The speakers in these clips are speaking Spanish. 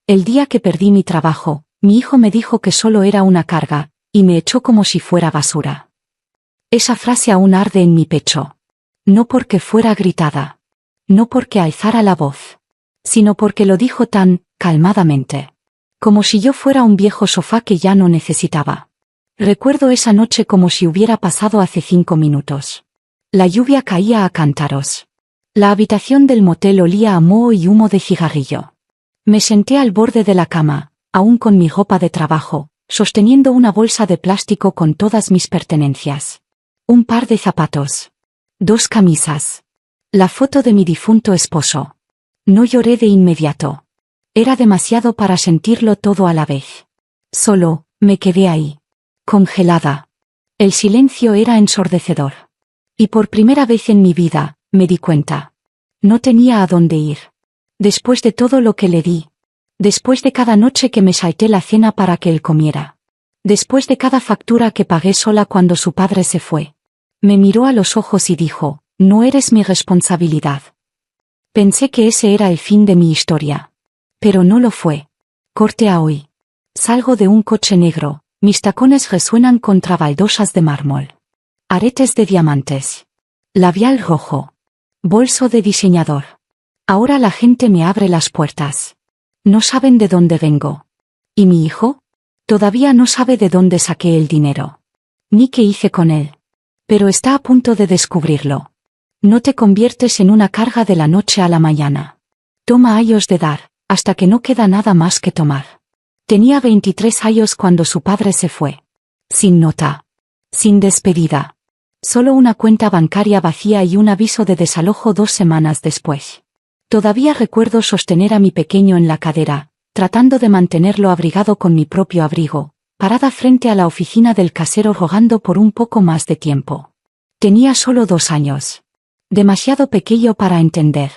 El día que perdí mi trabajo, mi hijo me dijo que solo era una carga, y me echó como si fuera basura. Esa frase aún arde en mi pecho. No porque fuera gritada. No porque alzara la voz. Sino porque lo dijo tan calmadamente. Como si yo fuera un viejo sofá que ya no necesitaba. Recuerdo esa noche como si hubiera pasado hace 5 minutos. La lluvia caía a cántaros. La habitación del motel olía a moho y humo de cigarrillo. Me senté al borde de la cama, aún con mi ropa de trabajo, sosteniendo una bolsa de plástico con todas mis pertenencias. Un par de zapatos. 2 camisas. La foto de mi difunto esposo. No lloré de inmediato. Era demasiado para sentirlo todo a la vez. Solo, me quedé ahí. Congelada. El silencio era ensordecedor. Y por primera vez en mi vida, me di cuenta. No tenía a dónde ir. Después de todo lo que le di. Después de cada noche que me salté la cena para que él comiera. Después de cada factura que pagué sola cuando su padre se fue. Me miró a los ojos y dijo, no eres mi responsabilidad. Pensé que ese era el fin de mi historia. Pero no lo fue. Corte a hoy. Salgo de un coche negro, mis tacones resuenan contra baldosas de mármol. Aretes de diamantes. Labial rojo. Bolso de diseñador. Ahora la gente me abre las puertas. No saben de dónde vengo. ¿Y mi hijo? Todavía no sabe de dónde saqué el dinero. Ni qué hice con él. Pero está a punto de descubrirlo. No te conviertes en una carga de la noche a la mañana. Toma años de dar, hasta que no queda nada más que tomar. Tenía 23 años cuando su padre se fue. Sin nota. Sin despedida. Solo una cuenta bancaria vacía y un aviso de desalojo 2 semanas después. Todavía recuerdo sostener a mi pequeño en la cadera, tratando de mantenerlo abrigado con mi propio abrigo, parada frente a la oficina del casero rogando por un poco más de tiempo. Tenía solo 2 años. Demasiado pequeño para entender.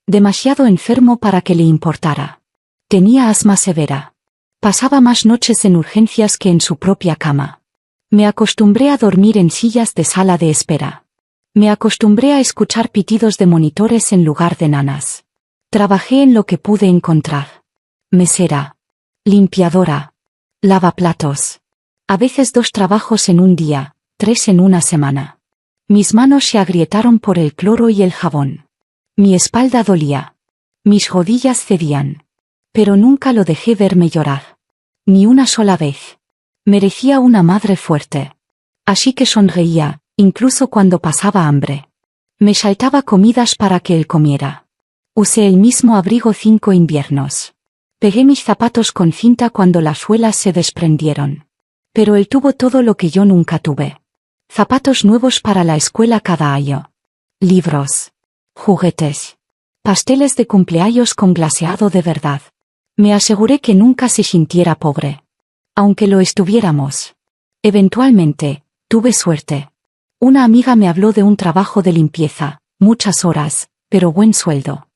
Demasiado enfermo para que le importara. Tenía asma severa. Pasaba más noches en urgencias que en su propia cama. Me acostumbré a dormir en sillas de sala de espera. Me acostumbré a escuchar pitidos de monitores en lugar de nanas. Trabajé en lo que pude encontrar. Mesera. Limpiadora. Lavaplatos. A veces 2 trabajos en un día, 3 en una semana. Mis manos se agrietaron por el cloro y el jabón. Mi espalda dolía. Mis rodillas cedían. Pero nunca lo dejé verme llorar. Ni una sola vez. Merecía una madre fuerte. Así que sonreía, incluso cuando pasaba hambre. Me saltaba comidas para que él comiera. Usé el mismo abrigo 5 inviernos. Pegué mis zapatos con cinta cuando las suelas se desprendieron. Pero él tuvo todo lo que yo nunca tuve. Zapatos nuevos para la escuela cada año. Libros. Juguetes. Pasteles de cumpleaños con glaseado de verdad. Me aseguré que nunca se sintiera pobre. Aunque lo estuviéramos. Eventualmente, tuve suerte. Una amiga me habló de un trabajo de limpieza, muchas horas, pero buen sueldo.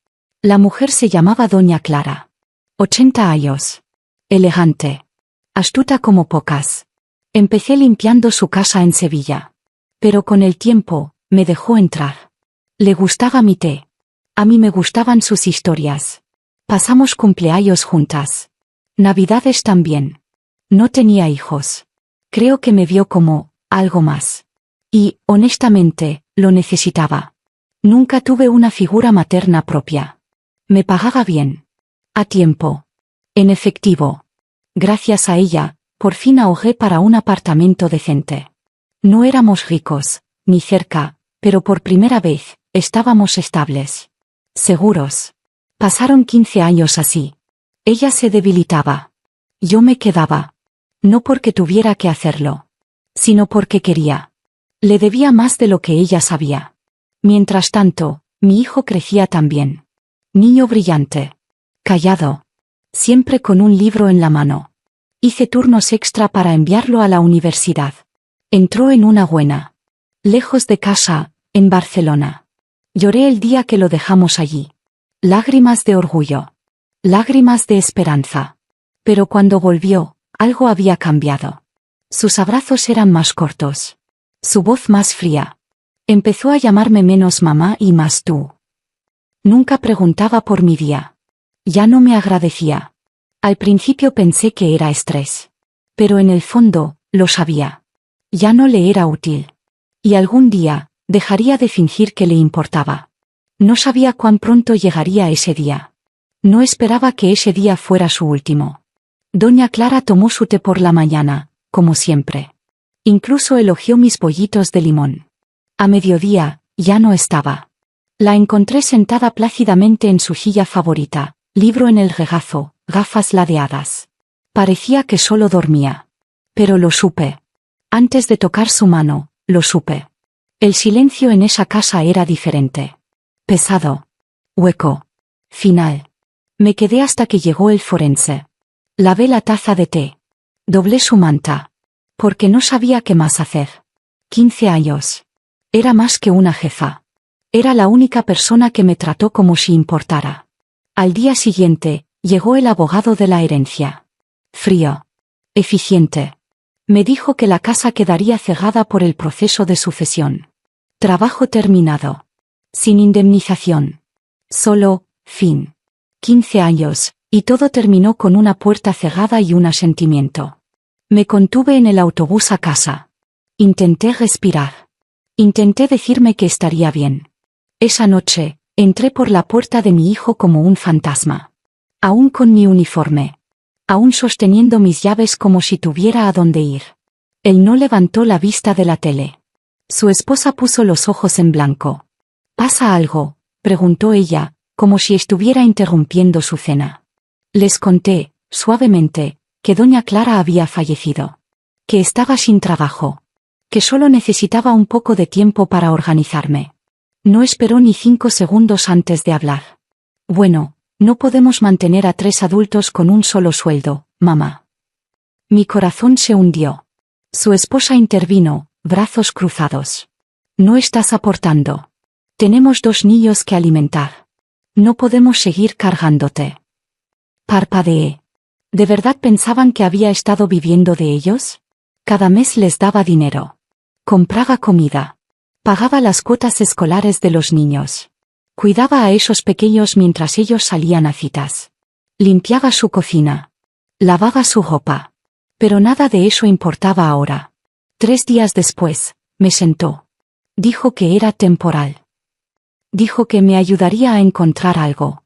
La mujer se llamaba Doña Clara. 80 años. Elegante. Astuta como pocas. Empecé limpiando su casa en Sevilla. Pero con el tiempo, me dejó entrar. Le gustaba mi té. A mí me gustaban sus historias. Pasamos cumpleaños juntas. Navidades también. No tenía hijos. Creo que me vio como algo más. Y, honestamente, lo necesitaba. Nunca tuve una figura materna propia. Me pagaba bien. A tiempo. En efectivo. Gracias a ella, por fin ahorré para un apartamento decente. No éramos ricos, ni cerca, pero por primera vez, estábamos estables. Seguros. Pasaron 15 años así. Ella se debilitaba. Yo me quedaba. No porque tuviera que hacerlo. Sino porque quería. Le debía más de lo que ella sabía. Mientras tanto, mi hijo crecía también. Niño brillante. Callado. Siempre con un libro en la mano. Hice turnos extra para enviarlo a la universidad. Entró en una buena. Lejos de casa, en Barcelona. Lloré el día que lo dejamos allí. Lágrimas de orgullo. Lágrimas de esperanza. Pero cuando volvió, algo había cambiado. Sus abrazos eran más cortos. Su voz más fría. Empezó a llamarme menos mamá y más tú. Nunca preguntaba por mi día. Ya no me agradecía. Al principio pensé que era estrés. Pero en el fondo, lo sabía. Ya no le era útil. Y algún día, dejaría de fingir que le importaba. No sabía cuán pronto llegaría ese día. No esperaba que ese día fuera su último. Doña Clara tomó su té por la mañana, como siempre. Incluso elogió mis bollitos de limón. A mediodía, ya no estaba. La encontré sentada plácidamente en su silla favorita, libro en el regazo, gafas ladeadas. Parecía que solo dormía. Pero lo supe. Antes de tocar su mano, lo supe. El silencio en esa casa era diferente. Pesado. Hueco. Final. Me quedé hasta que llegó el forense. Lavé la taza de té. Doblé su manta. Porque no sabía qué más hacer. 15 años. Era más que una jefa. Era la única persona que me trató como si importara. Al día siguiente, llegó el abogado de la herencia. Frío. Eficiente. Me dijo que la casa quedaría cegada por el proceso de sucesión. Trabajo terminado. Sin indemnización. Solo, fin. 15 años, y todo terminó con una puerta cerrada y un asentimiento. Me contuve en el autobús a casa. Intenté respirar. Intenté decirme que estaría bien. Esa noche, entré por la puerta de mi hijo como un fantasma. Aún con mi uniforme. Aún sosteniendo mis llaves como si tuviera a dónde ir. Él no levantó la vista de la tele. Su esposa puso los ojos en blanco. ¿Pasa algo?, preguntó ella, como si estuviera interrumpiendo su cena. Les conté, suavemente, que doña Clara había fallecido. Que estaba sin trabajo. Que solo necesitaba un poco de tiempo para organizarme. No esperó ni 5 segundos antes de hablar. Bueno, no podemos mantener a 3 adultos con un solo sueldo, mamá. Mi corazón se hundió. Su esposa intervino, brazos cruzados. No estás aportando. Tenemos 2 niños que alimentar. No podemos seguir cargándote. Parpadeé. ¿De verdad pensaban que había estado viviendo de ellos? Cada mes les daba dinero. Compraba comida. Pagaba las cuotas escolares de los niños. Cuidaba a esos pequeños mientras ellos salían a citas. Limpiaba su cocina. Lavaba su ropa. Pero nada de eso importaba ahora. 3 días después, me sentó. Dijo que era temporal. Dijo que me ayudaría a encontrar algo.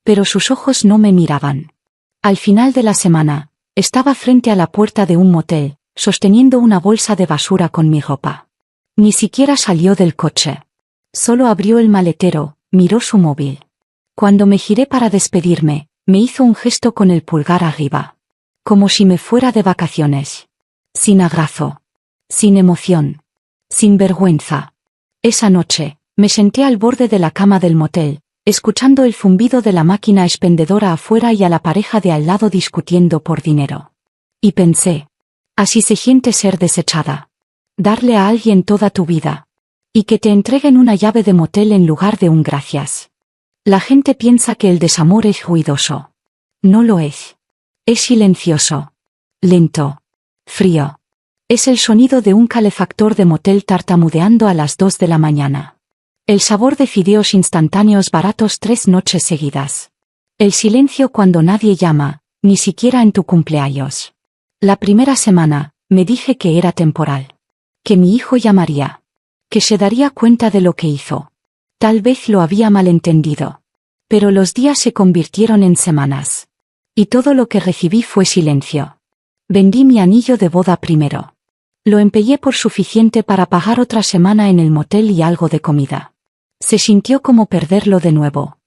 Pero sus ojos no me miraban. Al final de la semana, estaba frente a la puerta de un motel, sosteniendo una bolsa de basura con mi ropa. Ni siquiera salió del coche. Solo abrió el maletero, miró su móvil. Cuando me giré para despedirme, me hizo un gesto con el pulgar arriba. Como si me fuera de vacaciones. Sin abrazo. Sin emoción. Sin vergüenza. Esa noche, me senté al borde de la cama del motel, escuchando el zumbido de la máquina expendedora afuera y a la pareja de al lado discutiendo por dinero. Y pensé, así se siente ser desechada. Darle a alguien toda tu vida. Y que te entreguen una llave de motel en lugar de un gracias. La gente piensa que el desamor es ruidoso. No lo es. Es silencioso. Lento. Frío. Es el sonido de un calefactor de motel tartamudeando a las 2 de la mañana. El sabor de fideos instantáneos baratos 3 noches seguidas. El silencio cuando nadie llama, ni siquiera en tu cumpleaños. La primera semana, me dije que era temporal. Que mi hijo llamaría. Que se daría cuenta de lo que hizo. Tal vez lo había malentendido. Pero los días se convirtieron en semanas. Y todo lo que recibí fue silencio. Vendí mi anillo de boda primero. Lo empeñé por suficiente para pagar otra semana en el motel y algo de comida. Se sintió como perderlo de nuevo.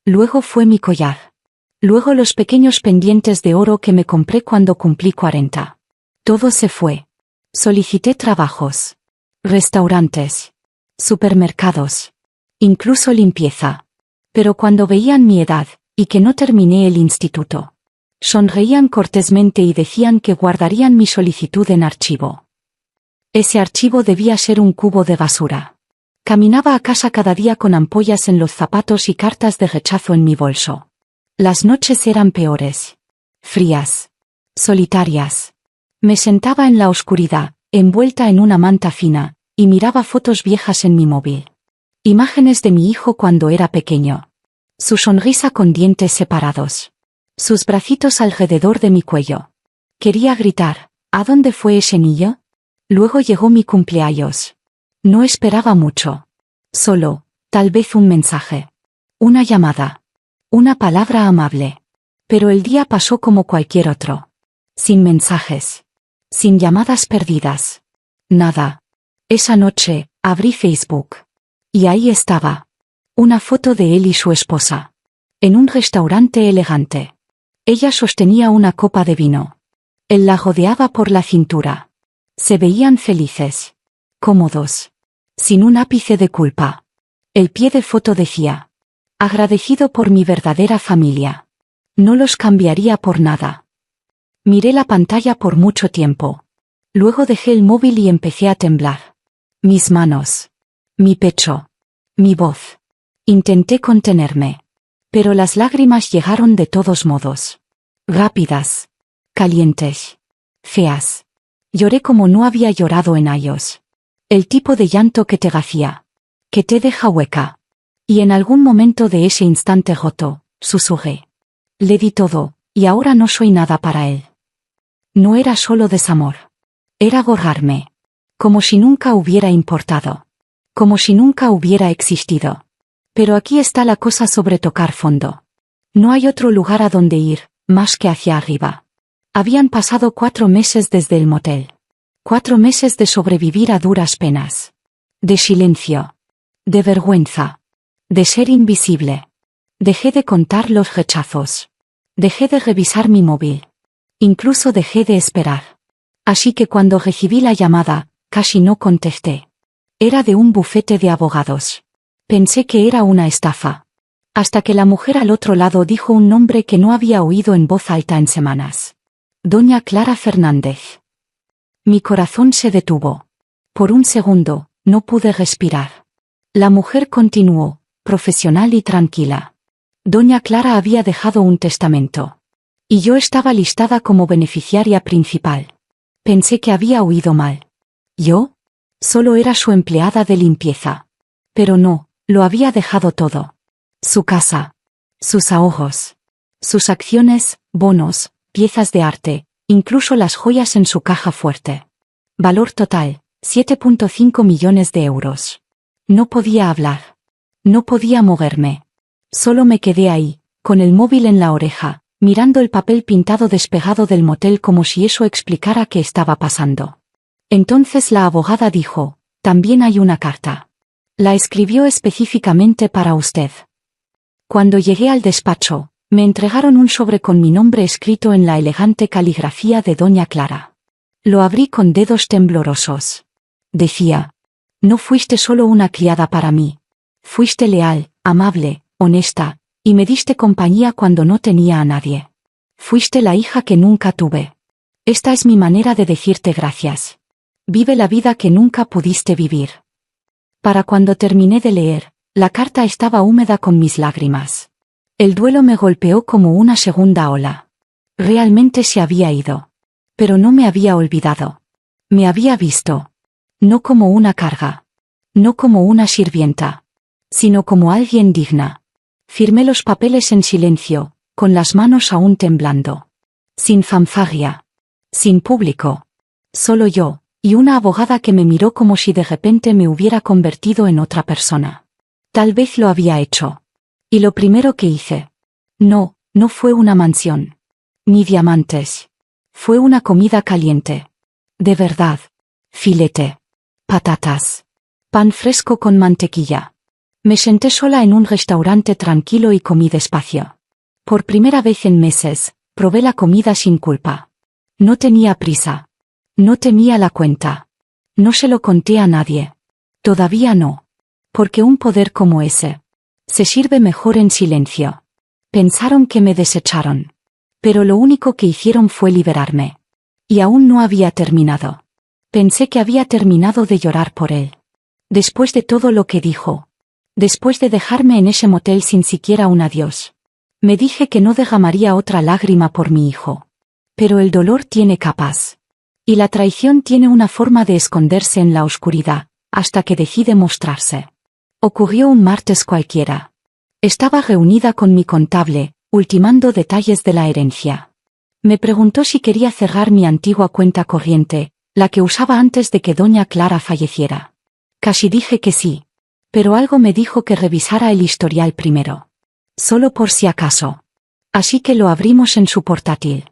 Luego fue mi collar. Luego los pequeños pendientes de oro que me compré cuando cumplí 40. Todo se fue. Solicité trabajos. Restaurantes. Supermercados. Incluso limpieza. Pero cuando veían mi edad, y que no terminé el instituto, sonreían cortésmente y decían que guardarían mi solicitud en archivo. Ese archivo debía ser un cubo de basura. Caminaba a casa cada día con ampollas en los zapatos y cartas de rechazo en mi bolso. Las noches eran peores. Frías. Solitarias. Me sentaba en la oscuridad, envuelta en una manta fina, y miraba fotos viejas en mi móvil. Imágenes de mi hijo cuando era pequeño. Su sonrisa con dientes separados. Sus bracitos alrededor de mi cuello. Quería gritar, ¿a dónde fue ese niño? Luego llegó mi cumpleaños. No esperaba mucho. Solo, tal vez un mensaje. Una llamada. Una palabra amable. Pero el día pasó como cualquier otro. Sin mensajes. Sin llamadas perdidas. Nada. Esa noche, abrí Facebook. Y ahí estaba. Una foto de él y su esposa. En un restaurante elegante. Ella sostenía una copa de vino. Él la rodeaba por la cintura. Se veían felices. Cómodos. Sin un ápice de culpa. El pie de foto decía: agradecido por mi verdadera familia. No los cambiaría por nada. Miré la pantalla por mucho tiempo. Luego dejé el móvil y empecé a temblar. Mis manos. Mi pecho. Mi voz. Intenté contenerme. Pero las lágrimas llegaron de todos modos. Rápidas. Calientes. Feas. Lloré como no había llorado en años. El tipo de llanto que te vacía. Que te deja hueca. Y en algún momento de ese instante roto, susurré. Le di todo, y ahora no soy nada para él. No era solo desamor. Era borrarme. Como si nunca hubiera importado. Como si nunca hubiera existido. Pero aquí está la cosa sobre tocar fondo. No hay otro lugar a donde ir, más que hacia arriba. Habían pasado 4 meses desde el motel. 4 meses de sobrevivir a duras penas. De silencio. De vergüenza. De ser invisible. Dejé de contar los rechazos. Dejé de revisar mi móvil. Incluso dejé de esperar. Así que cuando recibí la llamada, casi no contesté. Era de un bufete de abogados. Pensé que era una estafa. Hasta que la mujer al otro lado dijo un nombre que no había oído en voz alta en semanas. Doña Clara Fernández. Mi corazón se detuvo. Por un segundo, no pude respirar. La mujer continuó, profesional y tranquila. Doña Clara había dejado un testamento. Y yo estaba listada como beneficiaria principal. Pensé que había oído mal. ¿Yo? Solo era su empleada de limpieza. Pero no, lo había dejado todo. Su casa. Sus ahorros. Sus acciones, bonos, piezas de arte, incluso las joyas en su caja fuerte. Valor total, 7,5 millones de euros. No podía hablar. No podía moverme. Solo me quedé ahí, con el móvil en la oreja, mirando el papel pintado despegado del motel como si eso explicara qué estaba pasando. Entonces la abogada dijo: también hay una carta. La escribió específicamente para usted. Cuando llegué al despacho, me entregaron un sobre con mi nombre escrito en la elegante caligrafía de Doña Clara. Lo abrí con dedos temblorosos. Decía: no fuiste solo una criada para mí. Fuiste leal, amable, honesta, y me diste compañía cuando no tenía a nadie. Fuiste la hija que nunca tuve. Esta es mi manera de decirte gracias. Vive la vida que nunca pudiste vivir. Para cuando terminé de leer, la carta estaba húmeda con mis lágrimas. El duelo me golpeó como una segunda ola. Realmente se había ido. Pero no me había olvidado. Me había visto. No como una carga. No como una sirvienta. Sino como alguien digna. Firmé los papeles en silencio, con las manos aún temblando. Sin fanfarria. Sin público. Solo yo, y una abogada que me miró como si de repente me hubiera convertido en otra persona. Tal vez lo había hecho. Y lo primero que hice. No fue una mansión. Ni diamantes. Fue una comida caliente. De verdad. Filete. Patatas. Pan fresco con mantequilla. Me senté sola en un restaurante tranquilo y comí despacio. Por primera vez en meses, probé la comida sin culpa. No tenía prisa. No temía la cuenta. No se lo conté a nadie. Todavía no. Porque un poder como ese se sirve mejor en silencio. Pensaron que me desecharon. Pero lo único que hicieron fue liberarme. Y aún no había terminado. Pensé que había terminado de llorar por él. Después de todo lo que dijo. Después de dejarme en ese motel sin siquiera un adiós. Me dije que no derramaría otra lágrima por mi hijo. Pero el dolor tiene capas. Y la traición tiene una forma de esconderse en la oscuridad, hasta que decide mostrarse. Ocurrió un martes cualquiera. Estaba reunida con mi contable, ultimando detalles de la herencia. Me preguntó si quería cerrar mi antigua cuenta corriente, la que usaba antes de que doña Clara falleciera. Casi dije que sí. Pero algo me dijo que revisara el historial primero. Solo por si acaso. Así que lo abrimos en su portátil.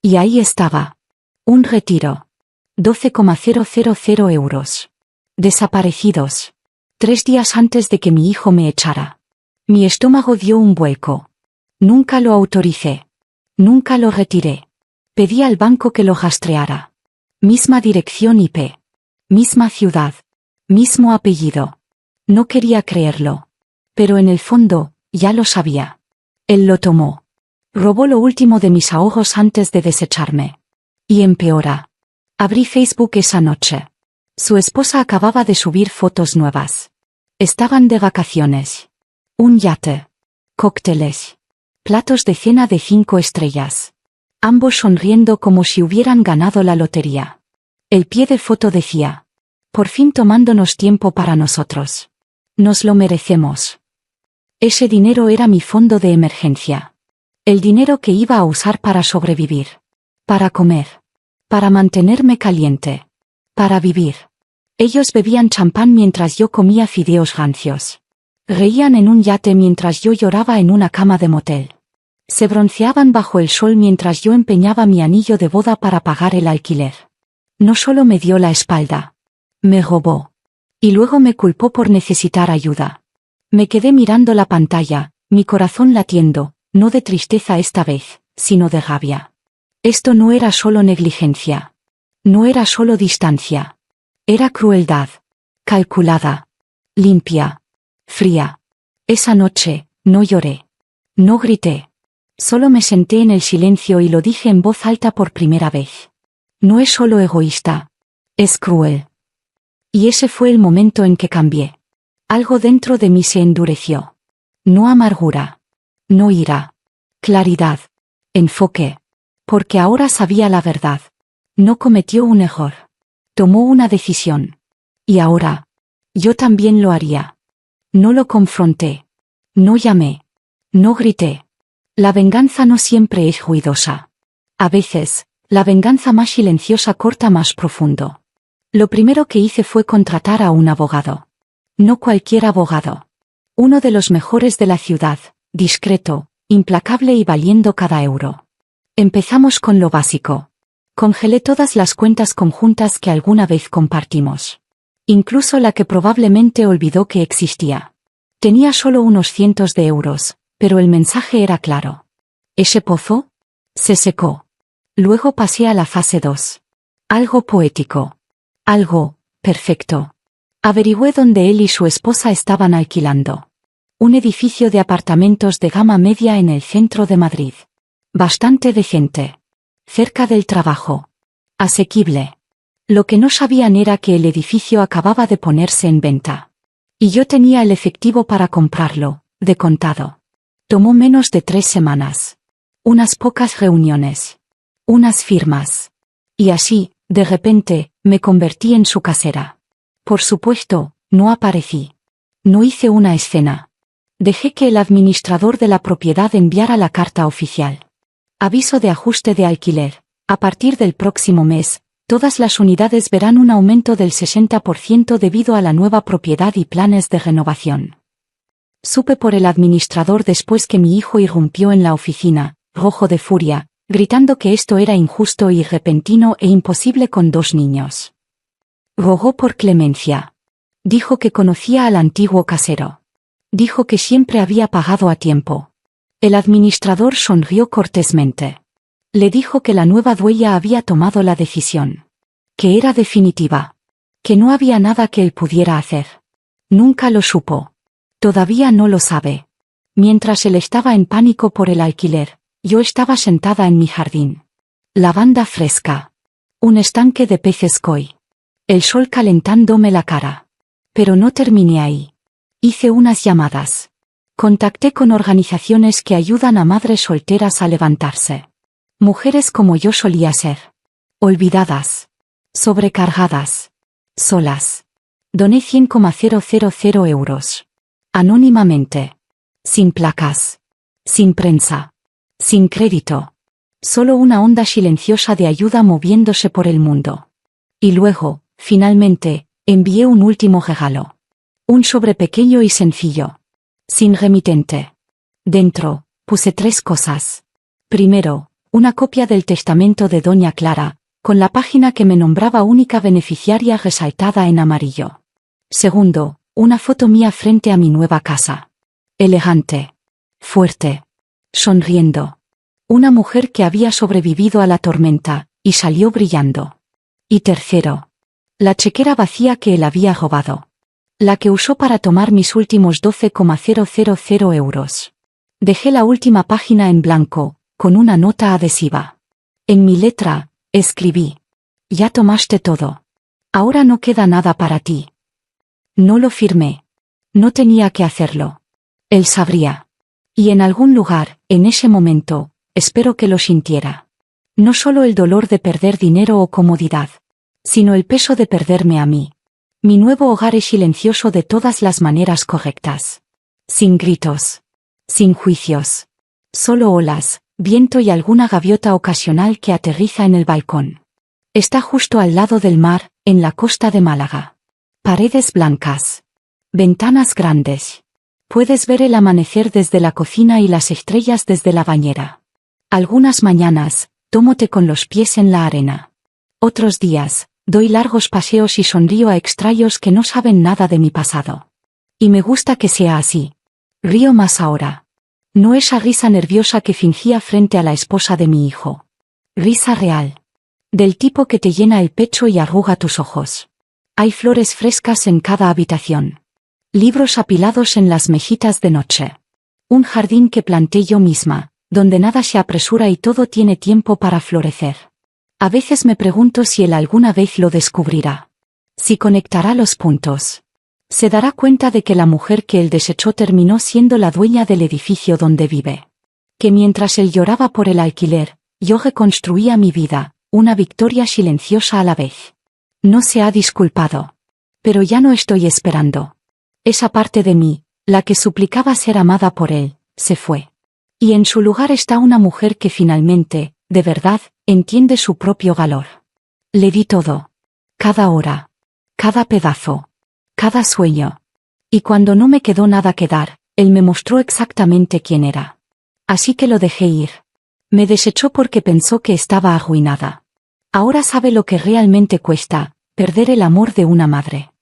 Y ahí estaba. Un retiro. 12,000 euros. Desaparecidos. 3 días antes de que mi hijo me echara. Mi estómago dio un vuelco. Nunca lo autoricé. Nunca lo retiré. Pedí al banco que lo rastreara. Misma dirección IP. Misma ciudad. Mismo apellido. No quería creerlo. Pero en el fondo, ya lo sabía. Él lo tomó. Robó lo último de mis ahorros antes de desecharme. Y empeora. Abrí Facebook esa noche. Su esposa acababa de subir fotos nuevas. Estaban de vacaciones. Un yate. Cócteles. Platos de cena de 5 estrellas. Ambos sonriendo como si hubieran ganado la lotería. El pie de foto decía: por fin tomándonos tiempo para nosotros. Nos lo merecemos. Ese dinero era mi fondo de emergencia. El dinero que iba a usar para sobrevivir. Para comer. Para mantenerme caliente. Para vivir. Ellos bebían champán mientras yo comía fideos rancios. Reían en un yate mientras yo lloraba en una cama de motel. Se bronceaban bajo el sol mientras yo empeñaba mi anillo de boda para pagar el alquiler. No solo me dio la espalda. Me robó. Y luego me culpó por necesitar ayuda. Me quedé mirando la pantalla, mi corazón latiendo, no de tristeza esta vez, sino de rabia. Esto no era solo negligencia. No era solo distancia. Era crueldad. Calculada. Limpia. Fría. Esa noche, no lloré. No grité. Solo me senté en el silencio y lo dije en voz alta por primera vez. No es solo egoísta. Es cruel. Y ese fue el momento en que cambié. Algo dentro de mí se endureció. No amargura. No ira. Claridad. Enfoque. Porque ahora sabía la verdad. No cometió un error. Tomó una decisión. Y ahora, yo también lo haría. No lo confronté. No llamé. No grité. La venganza no siempre es ruidosa. A veces, la venganza más silenciosa corta más profundo. Lo primero que hice fue contratar a un abogado. No cualquier abogado. Uno de los mejores de la ciudad, discreto, implacable y valiendo cada euro. Empezamos con lo básico. Congelé todas las cuentas conjuntas que alguna vez compartimos. Incluso la que probablemente olvidó que existía. Tenía solo unos cientos de euros, pero el mensaje era claro. Ese pozo se secó. Luego pasé a la fase 2. Algo poético. Algo perfecto. Averigüé dónde él y su esposa estaban alquilando. Un edificio de apartamentos de gama media en el centro de Madrid. Bastante decente. Cerca del trabajo. Asequible. Lo que no sabían era que el edificio acababa de ponerse en venta. Y yo tenía el efectivo para comprarlo, de contado. Tomó menos de 3 semanas. Unas pocas reuniones. Unas firmas. Y así, de repente, me convertí en su casera. Por supuesto, no aparecí. No hice una escena. Dejé que el administrador de la propiedad enviara la carta oficial. Aviso de ajuste de alquiler. A partir del próximo mes, todas las unidades verán un aumento del 60% debido a la nueva propiedad y planes de renovación. Supe por el administrador después que mi hijo irrumpió en la oficina, rojo de furia, gritando que esto era injusto y repentino e imposible con 2 niños. Rogó por clemencia. Dijo que conocía al antiguo casero. Dijo que siempre había pagado a tiempo. El administrador sonrió cortésmente. Le dijo que la nueva dueña había tomado la decisión. Que era definitiva. Que no había nada que él pudiera hacer. Nunca lo supo. Todavía no lo sabe. Mientras él estaba en pánico por el alquiler, yo estaba sentada en mi jardín. Lavanda fresca. Un estanque de peces koi. El sol calentándome la cara. Pero no terminé ahí. Hice unas llamadas. Contacté con organizaciones que ayudan a madres solteras a levantarse. Mujeres como yo solía ser. Olvidadas. Sobrecargadas. Solas. Doné 100,000 euros. Anónimamente. Sin placas. Sin prensa. Sin crédito. Solo una onda silenciosa de ayuda moviéndose por el mundo. Y luego, finalmente, envié un último regalo. Un sobre pequeño y sencillo. Sin remitente. Dentro, puse 3 cosas. Primero, una copia del testamento de Doña Clara, con la página que me nombraba única beneficiaria resaltada en amarillo. Segundo, una foto mía frente a mi nueva casa. Elegante. Fuerte. Sonriendo. Una mujer que había sobrevivido a la tormenta, y salió brillando. Y tercero. La chequera vacía que él había robado. La que usó para tomar mis últimos 12,000 euros. Dejé la última página en blanco, con una nota adhesiva. En mi letra, escribí. Ya tomaste todo. Ahora no queda nada para ti. No lo firmé. No tenía que hacerlo. Él sabría. Y en algún lugar, en ese momento, espero que lo sintiera. No solo el dolor de perder dinero o comodidad, sino el peso de perderme a mí. Mi nuevo hogar es silencioso de todas las maneras correctas. Sin gritos. Sin juicios. Solo olas, viento y alguna gaviota ocasional que aterriza en el balcón. Está justo al lado del mar, en la costa de Málaga. Paredes blancas. Ventanas grandes. Puedes ver el amanecer desde la cocina y las estrellas desde la bañera. Algunas mañanas, tomo té con los pies en la arena. Otros días, doy largos paseos y sonrío a extraños que no saben nada de mi pasado. Y me gusta que sea así. Río más ahora. No esa risa nerviosa que fingía frente a la esposa de mi hijo. Risa real. Del tipo que te llena el pecho y arruga tus ojos. Hay flores frescas en cada habitación. Libros apilados en las mejitas de noche. Un jardín que planté yo misma, donde nada se apresura y todo tiene tiempo para florecer. A veces me pregunto si él alguna vez lo descubrirá. Si conectará los puntos. Se dará cuenta de que la mujer que él desechó terminó siendo la dueña del edificio donde vive. Que mientras él lloraba por el alquiler, yo reconstruía mi vida, una victoria silenciosa a la vez. No se ha disculpado. Pero ya no estoy esperando. Esa parte de mí, la que suplicaba ser amada por él, se fue. Y en su lugar está una mujer que finalmente, de verdad, entiende su propio valor. Le di todo. Cada hora. Cada pedazo. Cada sueño. Y cuando no me quedó nada que dar, él me mostró exactamente quién era. Así que lo dejé ir. Me desechó porque pensó que estaba arruinada. Ahora sabe lo que realmente cuesta, perder el amor de una madre.